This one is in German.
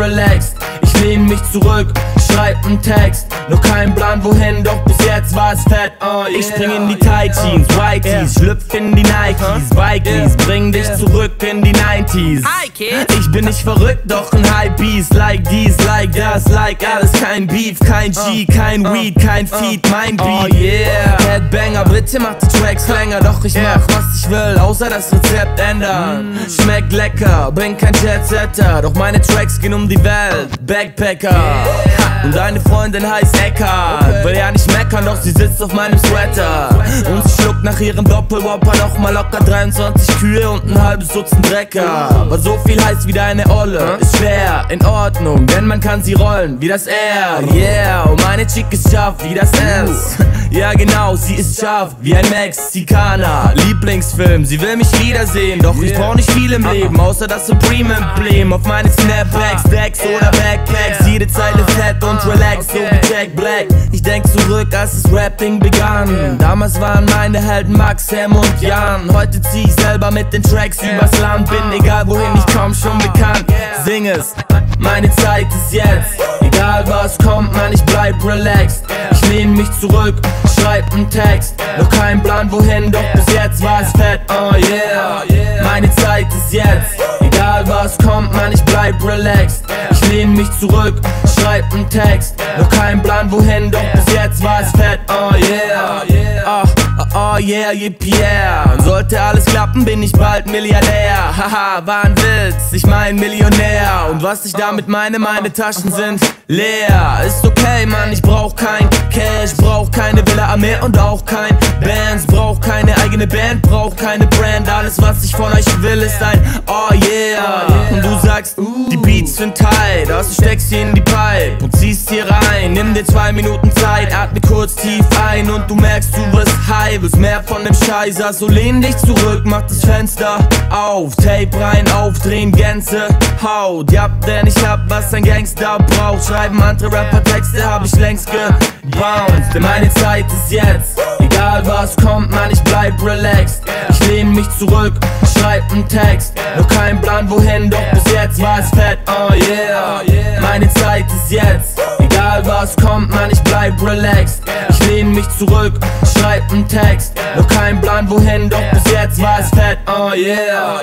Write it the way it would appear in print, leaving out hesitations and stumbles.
relaxed. Ich lehn mich zurück, schreib nen Text. Noch kein Plan wohin, doch bis jetzt war es fett. Ich spring in die Tight Jeans, Whiteys, schlüpf in die Nikes, Bikies, bring dich zurück in die 90s. Ich bin nicht verrückt, doch ein Hypebeast. Like dies, like das, like alles. Kein Beef, kein G, kein Weed, kein Feed, mein Beat. Headbanger, bitte mach die Tracks länger. Doch ich mach, was ich will, außer das Rezept ändern. Schmeckt lecker, bin kein Jetsetter, doch meine Tracks gehen um die Welt. Backpacker. Und deine Freundin heißt Eckhart. Will ja nicht meckern, doch sie sitzt auf meinem Sweater. Und sie schluckt nach ihrem Doppelwhopper nochmal locker 23 Kühe und ein halbes Dutzend Drecker. Aber so viel heißt wie deine Olle ist schwer, in Ordnung, denn man kann sie rollen wie das R. Yeah, und meine Chick ist scharf wie das S. Ja genau, sie ist scharf wie ein Mexikaner. Lieblingsfilm, sie will mich wiedersehen, doch ich brauch nicht viel im Leben, außer das Supreme-Emblem auf meine Snapbacks, Decks oder Backpacks. Jede Zeile fett und relaxed, so wie Jack Black. Ich denk zurück, als das Rapping begann. Damals waren meine Helden Max, Sam und Jan. Heute zieh ich selber mit den Tracks übers Land. Bin egal wohin ich komm, schon bekannt. Sing es, meine Zeit ist jetzt. Egal was kommt, man, ich bleib relaxed. Ich lehn mich zurück, schreib nen Text. Noch kein Plan wohin, doch bis jetzt war es fett. Oh yeah, meine Zeit ist jetzt. Egal was kommt, man, ich bleib relaxed. Ich lehn mich zurück, schreib nen Text. Noch kein Plan wohin, doch bis jetzt war es fett. Oh yeah, oh yeah, yippie yeah. Und sollte alles klappen, bin ich bald Milliardär. Haha, war ein Witz, ich mein Millionär. Und was ich damit meine Taschen sind leer. Ist okay, Mann, ich brauch kein Cash, brauch keine Villa am Meer und auch kein Bands. Brauch keine eigene Band, brauch keine Brand. Alles was ich von euch will ist ein oh yeah. Und du sagst, die Beats sind tight, also steckst sie in die Pipe und ziehst hier rein. Nimm dir 2 Minuten Zeit, atme kurz tief ein und du merkst, du wirst high, willst mehr von dem Scheiß. Also lehn dich zurück, mach das Fenster auf, Tape rein, aufdrehen, Gänsehaut. Ja, denn ich hab, was ein Gangster braucht. Schreiben andere Rapper Texte, hab ich längst gebounced. Denn meine Zeit ist jetzt. Egal was kommt, man, ich bleib relaxed. Ich lehn mich zurück, schreib nen Text. Noch kein Plan wohin, doch bis jetzt war es fett. Oh yeah, meine Zeit ist jetzt. Egal was kommt, man, ich bleib relaxed. Ich lehn mich zurück, schreib nen Text. Noch kein Plan wohin, doch bis jetzt war es fett. Oh yeah.